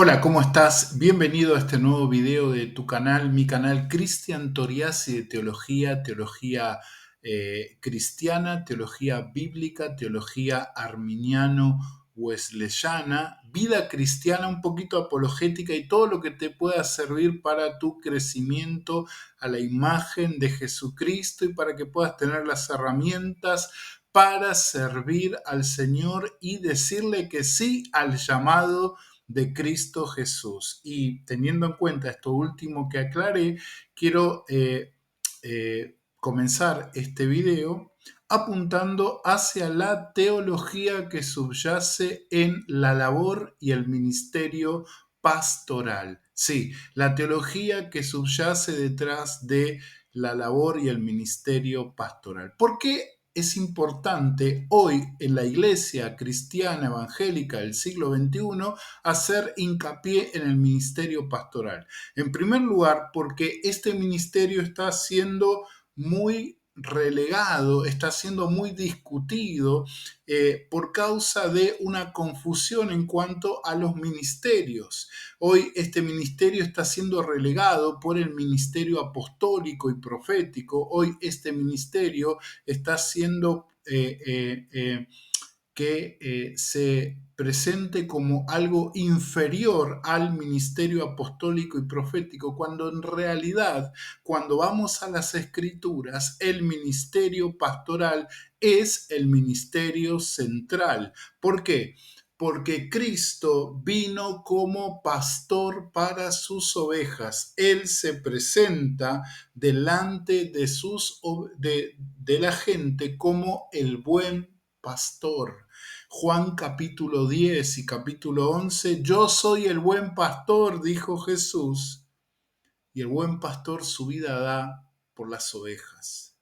Hola, ¿cómo estás? Bienvenido a este nuevo video de tu canal, mi canal Cristian Toriasi de teología, teología cristiana, teología bíblica, teología arminiano-wesleyana, vida cristiana, un poquito apologética y todo lo que te pueda servir para tu crecimiento a la imagen de Jesucristo y para que puedas tener las herramientas para servir al Señor y decirle que sí al llamado de Cristo Jesús. Y teniendo en cuenta esto último que aclaré, quiero comenzar este video apuntando hacia la teología que subyace en la labor y el ministerio pastoral. Sí, la teología que subyace detrás de la labor y el ministerio pastoral. ¿Por qué es importante hoy en la iglesia cristiana evangélica del siglo XXI hacer hincapié en el ministerio pastoral? En primer lugar, porque este ministerio está siendo muy relegado, está siendo muy discutido por causa de una confusión en cuanto a los ministerios. Hoy este ministerio está siendo relegado por el ministerio apostólico y profético. Hoy este ministerio está siendo que se presente como algo inferior al ministerio apostólico y profético, cuando en realidad, cuando vamos a las escrituras, el ministerio pastoral es el ministerio central. ¿Por qué? Porque Cristo vino como pastor para sus ovejas. Él se presenta delante de la gente como el buen pastor. Juan capítulo 10 y capítulo 11, yo soy el buen pastor, dijo Jesús, y el buen pastor su vida da por las ovejas.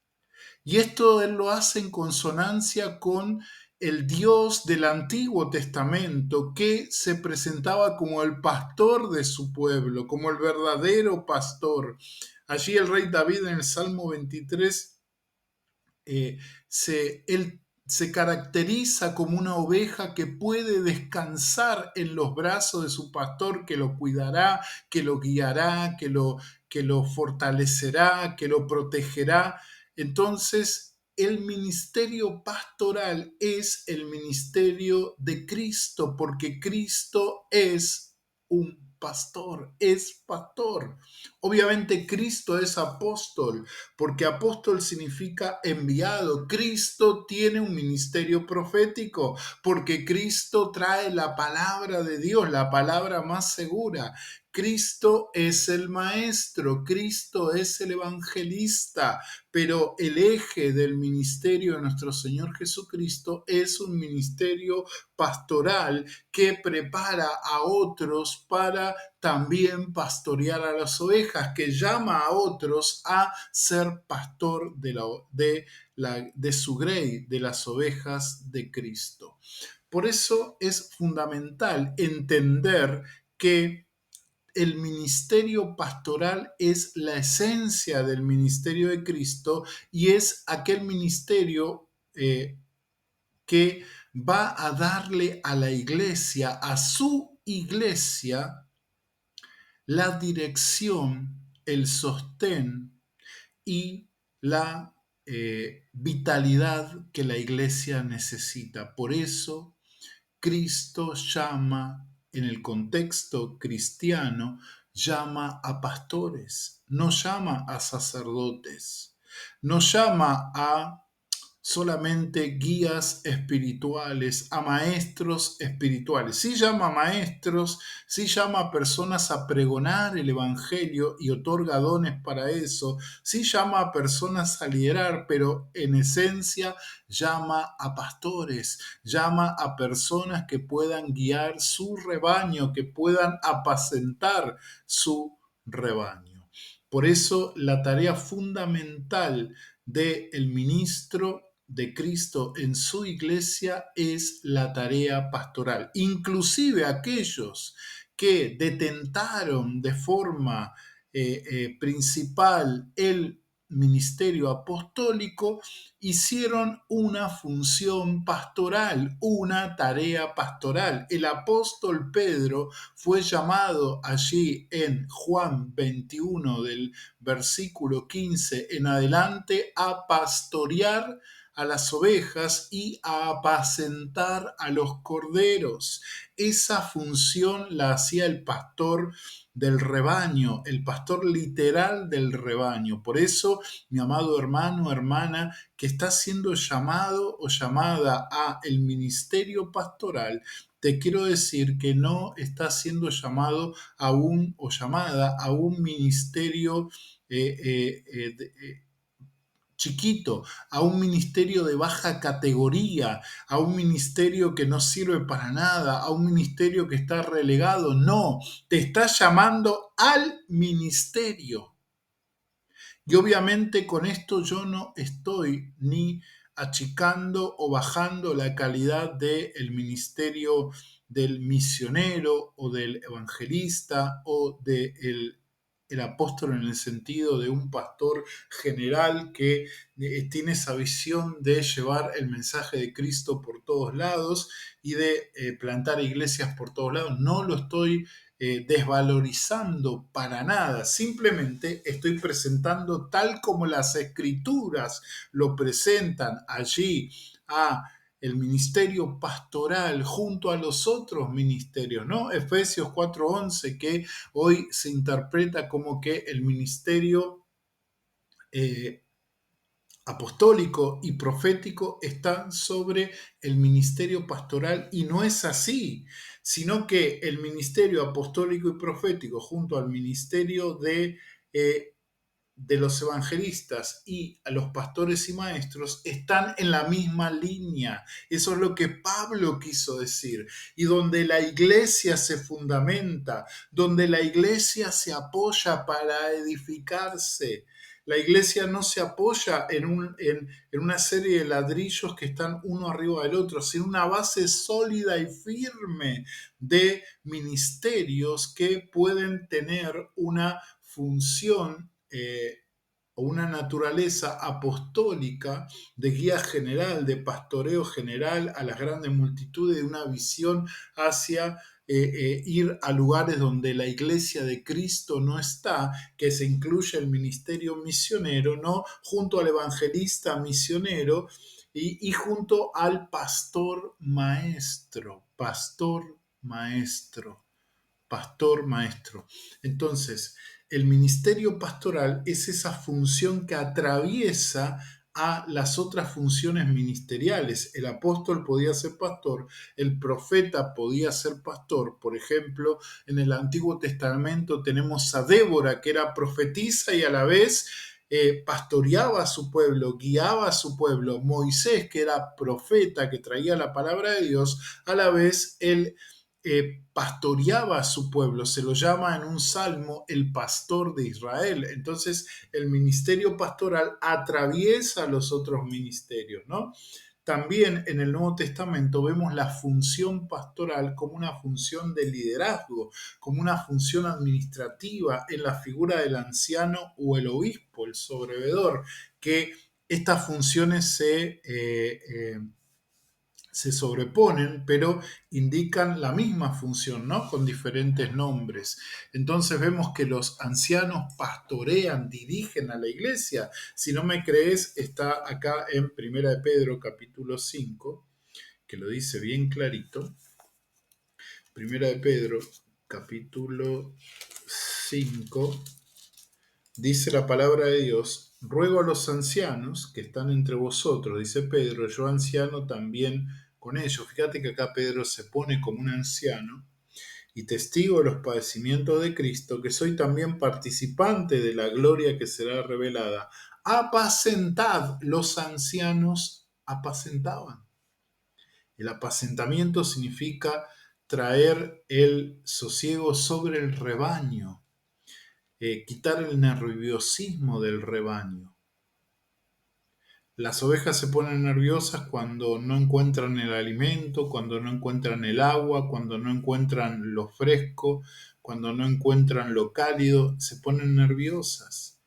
Y esto él lo hace en consonancia con el Dios del Antiguo Testamento, que se presentaba como el pastor de su pueblo, como el verdadero pastor. Allí el rey David en el Salmo 23 él se caracteriza como una oveja que puede descansar en los brazos de su pastor, que lo cuidará, que lo guiará, que lo fortalecerá, que lo protegerá. Entonces, el ministerio pastoral es el ministerio de Cristo, porque Cristo es un pastor, es pastor. Obviamente Cristo es apóstol, porque apóstol significa enviado. Cristo tiene un ministerio profético, porque Cristo trae la palabra de Dios, la palabra más segura. Cristo es el maestro, Cristo es el evangelista, pero el eje del ministerio de nuestro Señor Jesucristo es un ministerio pastoral que prepara a otros para también pastorear a las ovejas, que llama a otros a ser pastor de su grey, de las ovejas de Cristo. Por eso es fundamental entender que el ministerio pastoral es la esencia del ministerio de Cristo y es aquel ministerio que va a darle a la iglesia, a su iglesia, la dirección, el sostén y la vitalidad que la iglesia necesita. Por eso Cristo llama, en el contexto cristiano, llama a pastores, no llama a sacerdotes, no llama a solamente guías espirituales, a maestros espirituales. Sí llama a maestros, sí llama a personas a pregonar el evangelio y otorga dones para eso, sí llama a personas a liderar, pero en esencia llama a pastores, llama a personas que puedan guiar su rebaño, que puedan apacentar su rebaño. Por eso la tarea fundamental del ministro de Cristo en su iglesia es la tarea pastoral. Inclusive aquellos que detentaron de forma principal el ministerio apostólico, hicieron una función pastoral, una tarea pastoral. El apóstol Pedro fue llamado allí en Juan 21 del versículo 15 en adelante a pastorear a las ovejas y a apacentar a los corderos. Esa función la hacía el pastor del rebaño, el pastor literal del rebaño. Por eso, mi amado hermano, hermana, que está siendo llamado o llamada a el ministerio pastoral, te quiero decir que no está siendo llamado a un o llamada a un ministerio chiquito, a un ministerio de baja categoría, a un ministerio que no sirve para nada, a un ministerio que está relegado. No, te está llamando al ministerio. Y obviamente con esto yo no estoy ni achicando o bajando la calidad del ministerio del misionero o del evangelista o del el apóstol en el sentido de un pastor general que tiene esa visión de llevar el mensaje de Cristo por todos lados y de plantar iglesias por todos lados. No lo estoy desvalorizando para nada, simplemente estoy presentando tal como las escrituras lo presentan allí a el ministerio pastoral junto a los otros ministerios, ¿no? Efesios 4:11, que hoy se interpreta como que el ministerio eh, apostólico y profético están sobre el ministerio pastoral, y no es así, sino que el ministerio apostólico y profético junto al ministerio de los evangelistas y a los pastores y maestros están en la misma línea. Eso es lo que Pablo quiso decir. Y donde la iglesia se fundamenta, donde la iglesia se apoya para edificarse. La iglesia no se apoya en una serie de ladrillos que están uno arriba del otro, sino una base sólida y firme de ministerios que pueden tener una función o una naturaleza apostólica de guía general, de pastoreo general a las grandes multitudes, de una visión hacia ir a lugares donde la iglesia de Cristo no está, que se incluye el ministerio misionero, ¿no? Junto al evangelista misionero y junto al pastor maestro, pastor maestro, pastor maestro. Entonces, el ministerio pastoral es esa función que atraviesa a las otras funciones ministeriales. El apóstol podía ser pastor, el profeta podía ser pastor. Por ejemplo, en el Antiguo Testamento tenemos a Débora, que era profetisa y a la vez pastoreaba a su pueblo, guiaba a su pueblo. Moisés, que era profeta, que traía la palabra de Dios, a la vez él pastoreaba a su pueblo, se lo llama en un salmo el pastor de Israel. Entonces el ministerio pastoral atraviesa los otros ministerios, ¿no? También en el Nuevo Testamento vemos la función pastoral como una función de liderazgo, como una función administrativa en la figura del anciano o el obispo, el sobrevedor, que estas funciones se sobreponen, pero indican la misma función, ¿no? Con diferentes nombres. Entonces vemos que los ancianos pastorean, dirigen a la iglesia. Si no me crees, está acá en Primera de Pedro, capítulo 5, que lo dice bien clarito. Primera de Pedro, capítulo 5, dice la palabra de Dios: ruego a los ancianos que están entre vosotros, dice Pedro, yo anciano también con ellos. Fíjate que acá Pedro se pone como un anciano y testigo de los padecimientos de Cristo, que soy también participante de la gloria que será revelada. Apacentad. Los ancianos apacentaban. El apacentamiento significa traer el sosiego sobre el rebaño, quitar el nerviosismo del rebaño. Las ovejas se ponen nerviosas cuando no encuentran el alimento, cuando no encuentran el agua, cuando no encuentran lo fresco, cuando no encuentran lo cálido, se ponen nerviosas.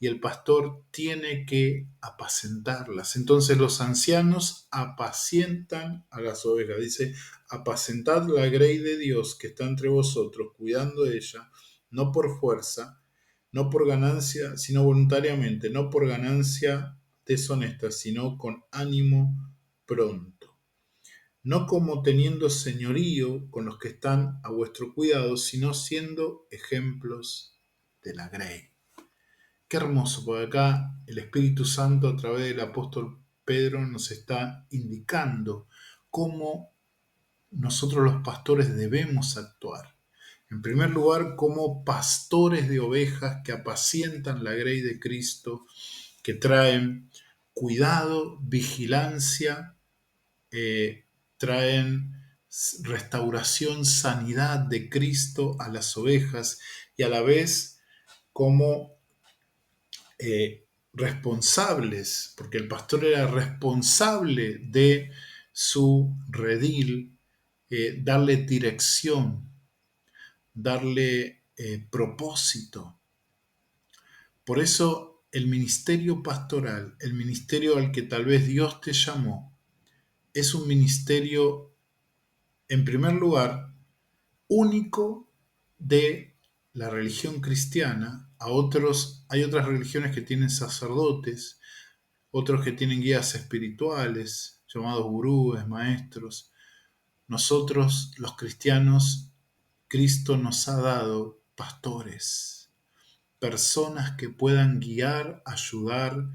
y el pastor tiene que apacentarlas. Entonces los ancianos apacientan a las ovejas. Dice, apacentad la grey de Dios que está entre vosotros, cuidando de ella, no por fuerza, no por ganancia, sino voluntariamente, no por ganancia deshonesta, sino con ánimo pronto. No como teniendo señorío con los que están a vuestro cuidado, sino siendo ejemplos de la grey. Qué hermoso, porque acá el Espíritu Santo a través del apóstol Pedro nos está indicando cómo nosotros los pastores debemos actuar. En primer lugar, como pastores de ovejas que apacientan la grey de Cristo, que traen cuidado, vigilancia, traen restauración, sanidad de Cristo a las ovejas y a la vez como responsables, porque el pastor era responsable de su redil, darle dirección, darle propósito. Por eso el ministerio pastoral, el ministerio al que tal vez Dios te llamó, es un ministerio, en primer lugar, único de la religión cristiana. Hay otras religiones que tienen sacerdotes, otros que tienen guías espirituales, llamados gurúes, maestros. Nosotros, los cristianos, Cristo nos ha dado pastores, personas que puedan guiar, ayudar,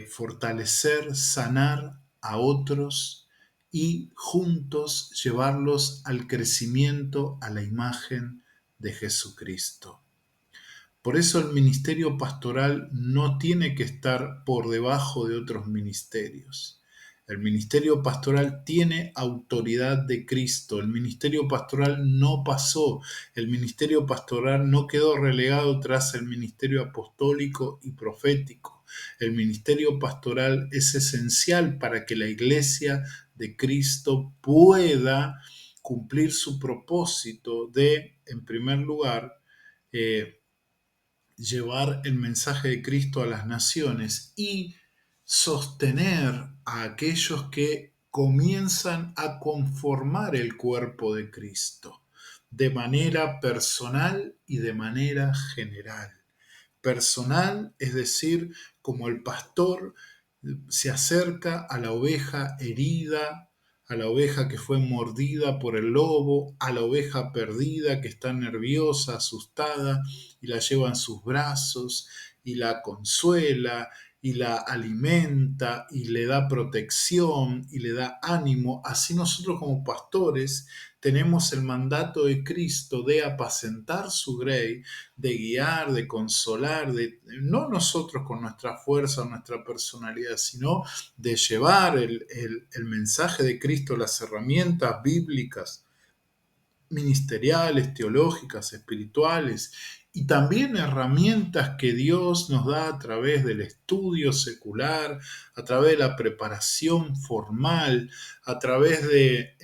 fortalecer, sanar a otros y juntos llevarlos al crecimiento a la imagen de Jesucristo. Por eso el ministerio pastoral no tiene que estar por debajo de otros ministerios. El ministerio pastoral tiene autoridad de Cristo. El ministerio pastoral no pasó. El ministerio pastoral no quedó relegado tras el ministerio apostólico y profético. El ministerio pastoral es esencial para que la iglesia de Cristo pueda cumplir su propósito de, en primer lugar, llevar el mensaje de Cristo a las naciones y sostener a aquellos que comienzan a conformar el cuerpo de Cristo de manera personal y de manera general. Personal, es decir, como el pastor se acerca a la oveja herida, a la oveja que fue mordida por el lobo, a la oveja perdida que está nerviosa, asustada, y la lleva en sus brazos, y la consuela, y la alimenta, y le da protección, y le da ánimo. Así nosotros como pastores tenemos el mandato de Cristo de apacentar su grey, de guiar, de consolar, no nosotros con nuestra fuerza o nuestra personalidad, sino de llevar el mensaje de Cristo, las herramientas bíblicas, ministeriales, teológicas, espirituales, y también herramientas que Dios nos da a través del estudio secular, a través de la preparación formal, a través de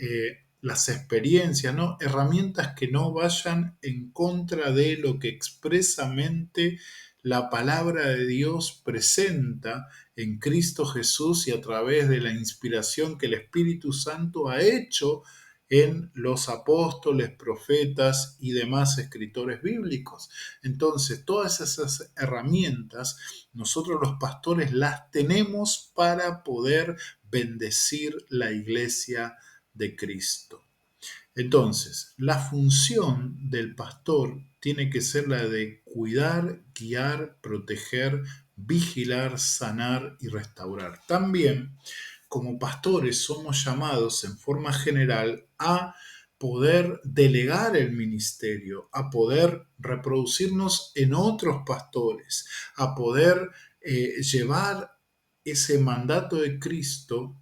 las experiencias, ¿no? Herramientas que no vayan en contra de lo que expresamente la palabra de Dios presenta en Cristo Jesús y a través de la inspiración que el Espíritu Santo ha hecho en los apóstoles, profetas y demás escritores bíblicos. Entonces, todas esas herramientas, nosotros los pastores las tenemos para poder bendecir la iglesia de Cristo. Entonces, la función del pastor tiene que ser la de cuidar, guiar, proteger, vigilar, sanar y restaurar. También, como pastores, somos llamados en forma general a poder delegar el ministerio, a poder reproducirnos en otros pastores, a poder llevar ese mandato de Cristo,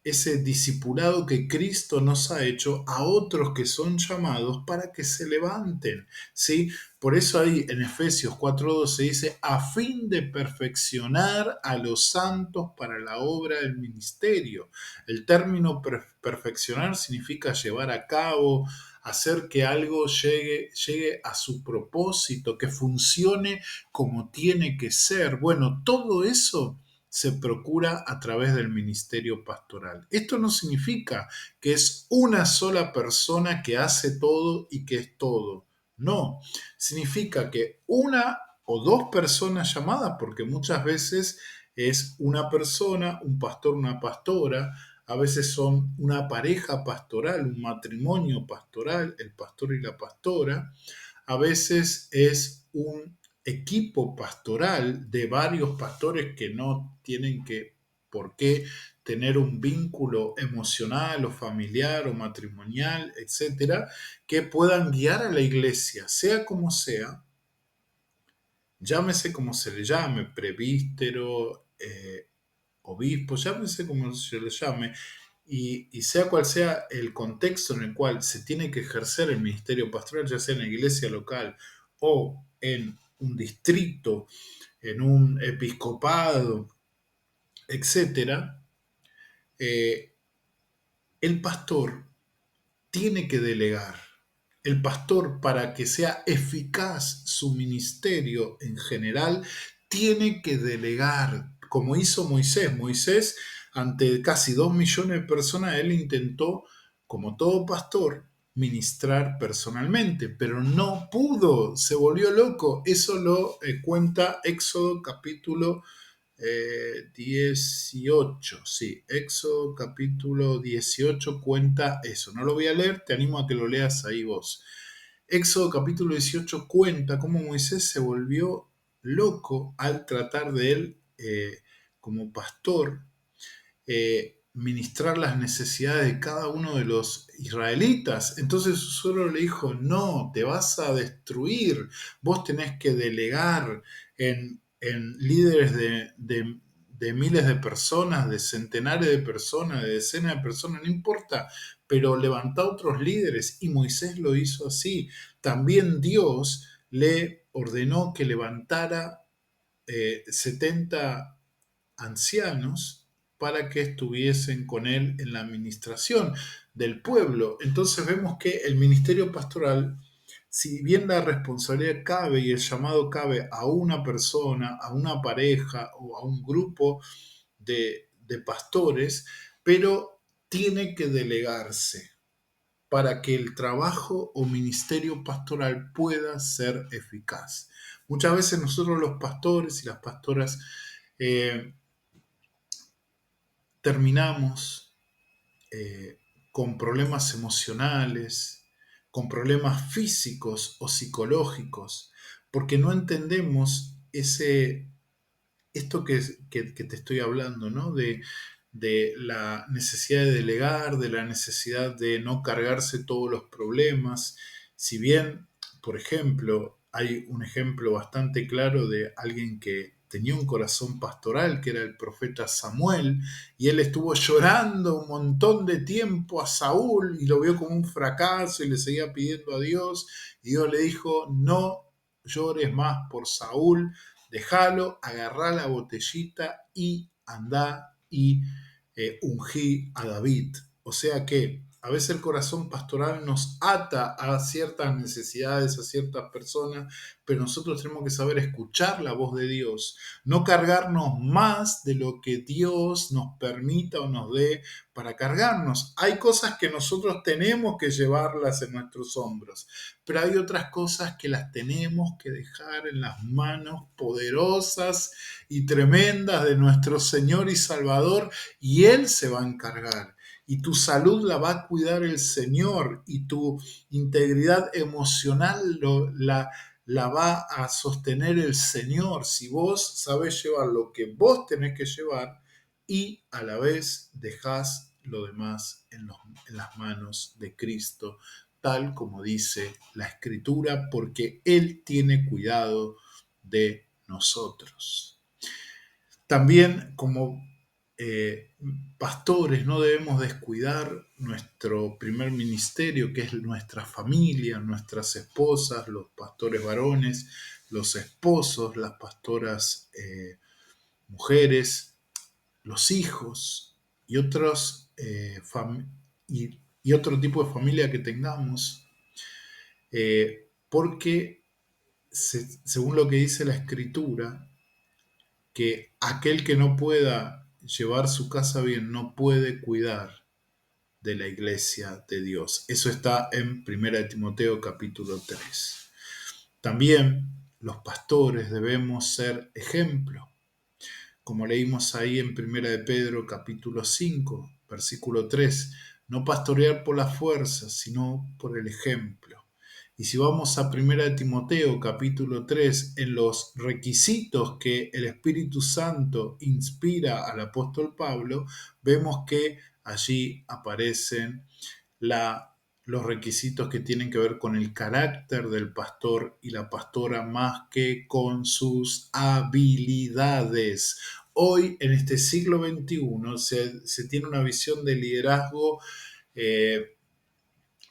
ese discipulado que Cristo nos ha hecho a otros que son llamados para que se levanten, ¿sí? Por eso ahí en Efesios 4:12 dice, a fin de perfeccionar a los santos para la obra del ministerio. El término perfeccionar significa llevar a cabo, hacer que algo llegue a su propósito, que funcione como tiene que ser. Bueno, todo eso se procura a través del ministerio pastoral. Esto no significa que es una sola persona que hace todo y que es todo. No, significa que una o dos personas llamadas, porque muchas veces es una persona, un pastor, una pastora, a veces son una pareja pastoral, un matrimonio pastoral, el pastor y la pastora, a veces es un equipo pastoral de varios pastores que no tienen por qué tener un vínculo emocional o familiar o matrimonial, etcétera, que puedan guiar a la iglesia, sea como sea, llámese como se le llame, prevístero, obispo, llámese como se le llame, y sea cual sea el contexto en el cual se tiene que ejercer el ministerio pastoral, ya sea en la iglesia local o en un distrito, en un episcopado, etcétera, eh, el pastor tiene que delegar. El pastor, para que sea eficaz su ministerio en general, tiene que delegar, como hizo Moisés. Moisés, ante casi 2 millones de personas, él intentó, como todo pastor, ministrar personalmente, pero no pudo, se volvió loco. Eso lo cuenta Éxodo capítulo 18, sí, Éxodo capítulo 18 cuenta eso. No lo voy a leer, te animo a que lo leas ahí vos. Éxodo capítulo 18 cuenta cómo Moisés se volvió loco al tratar de él como pastor ministrar las necesidades de cada uno de los israelitas. Entonces su suegro le dijo, no, te vas a destruir, vos tenés que delegar en líderes de miles de personas, de centenares de personas, de decenas de personas, no importa, pero levantá otros líderes y Moisés lo hizo así. También Dios le ordenó que levantara 70 ancianos para que estuviesen con él en la administración del pueblo. Entonces vemos que el ministerio pastoral, si bien la responsabilidad cabe y el llamado cabe a una persona, a una pareja o a un grupo de pastores, pero tiene que delegarse para que el trabajo o ministerio pastoral pueda ser eficaz. Muchas veces nosotros los pastores y las pastoras eh, terminamos con problemas emocionales, con problemas físicos o psicológicos, porque no entendemos esto que te estoy hablando, ¿no? De la necesidad de delegar, de la necesidad de no cargarse todos los problemas. Si bien, por ejemplo, hay un ejemplo bastante claro de alguien que tenía un corazón pastoral, que era el profeta Samuel, y él estuvo llorando un montón de tiempo a Saúl y lo vio como un fracaso y le seguía pidiendo a Dios, y Dios le dijo, no llores más por Saúl, déjalo, agarrá la botellita y andá y ungí a David. O sea que a veces el corazón pastoral nos ata a ciertas necesidades, a ciertas personas, pero nosotros tenemos que saber escuchar la voz de Dios, no cargarnos más de lo que Dios nos permita o nos dé para cargarnos. Hay cosas que nosotros tenemos que llevarlas en nuestros hombros, pero hay otras cosas que las tenemos que dejar en las manos poderosas y tremendas de nuestro Señor y Salvador, y Él se va a encargar. Y tu salud la va a cuidar el Señor, y tu integridad emocional la va a sostener el Señor. Si vos sabés llevar lo que vos tenés que llevar y a la vez dejás lo demás en las manos de Cristo, tal como dice la Escritura, porque Él tiene cuidado de nosotros. También como eh, pastores no debemos descuidar nuestro primer ministerio, que es nuestra familia, nuestras esposas, los pastores varones, los esposos, las pastoras mujeres, los hijos y otros y otro tipo de familia que tengamos. porque según lo que dice la Escritura, que aquel que no pueda llevar su casa bien no puede cuidar de la iglesia de Dios. Eso está en 1 Timoteo capítulo 3. También los pastores debemos ser ejemplo, como leímos ahí en 1 de Pedro capítulo 5, versículo 3, no pastorear por la fuerza, sino por el ejemplo. Y si vamos a 1 de Timoteo capítulo 3, en los requisitos que el Espíritu Santo inspira al apóstol Pablo, vemos que allí aparecen los requisitos que tienen que ver con el carácter del pastor y la pastora más que con sus habilidades. Hoy, en este siglo XXI, se tiene una visión de liderazgo eh,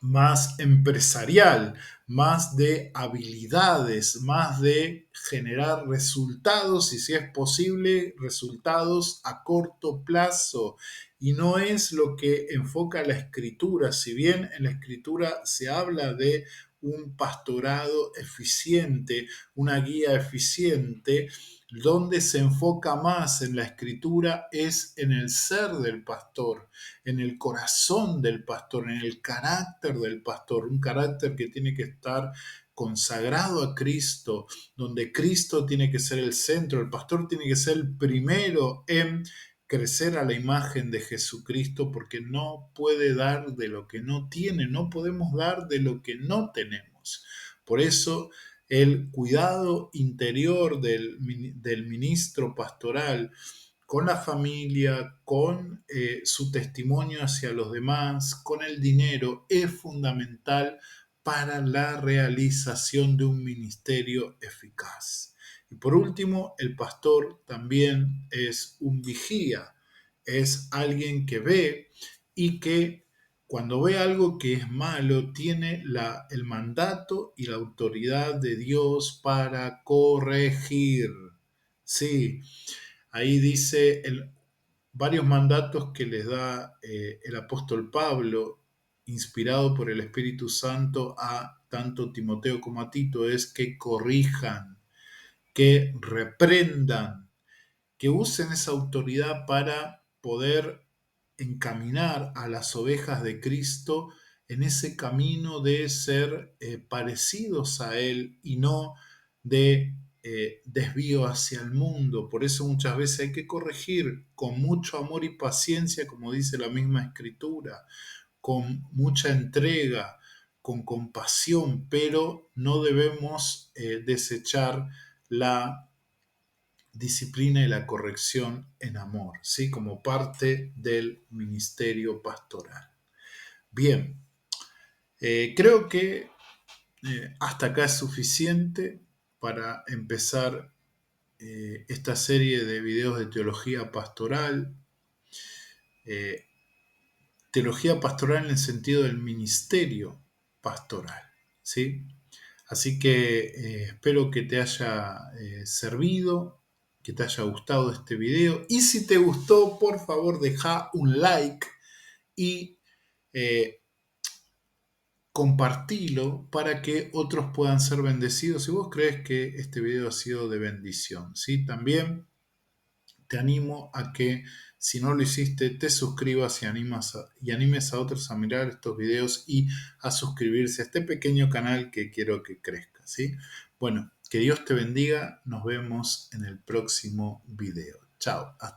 más empresarial, más de habilidades, más de generar resultados y si es posible, resultados a corto plazo. Y no es lo que enfoca la escritura, si bien en la escritura se habla de un pastorado eficiente, una guía eficiente, donde se enfoca más en la escritura es en el ser del pastor, en el corazón del pastor, en el carácter del pastor, un carácter que tiene que estar consagrado a Cristo, donde Cristo tiene que ser el centro, el pastor tiene que ser el primero en crecer a la imagen de Jesucristo, porque no puede dar de lo que no tiene, no podemos dar de lo que no tenemos. Por eso el cuidado interior del ministro pastoral con la familia, con su testimonio hacia los demás, con el dinero, es fundamental para la realización de un ministerio eficaz. Y por último, el pastor también es un vigía, es alguien que ve y que cuando ve algo que es malo, tiene el mandato y la autoridad de Dios para corregir. Sí, ahí dice varios mandatos que les da el apóstol Pablo, inspirado por el Espíritu Santo a tanto Timoteo como a Tito, es que corrijan, que reprendan, que usen esa autoridad para poder encaminar a las ovejas de Cristo en ese camino de ser parecidos a Él y no de desvío hacia el mundo. Por eso muchas veces hay que corregir con mucho amor y paciencia, como dice la misma Escritura, con mucha entrega, con compasión, pero no debemos desechar la disciplina y la corrección en amor, ¿sí? Como parte del ministerio pastoral. Bien, creo que hasta acá es suficiente para empezar esta serie de videos de eh, teología pastoral en el sentido del ministerio pastoral, ¿sí? Así que espero que te haya servido, que te haya gustado este video. Y si te gustó, por favor, deja un like y eh, compartilo para que otros puedan ser bendecidos si vos crees que este video ha sido de bendición, ¿sí? También te animo a que, si no lo hiciste, te suscribas y animes a otros a mirar estos videos y a suscribirse a este pequeño canal que quiero que crezca, ¿sí? Bueno, que Dios te bendiga. Nos vemos en el próximo video. Chao. Hasta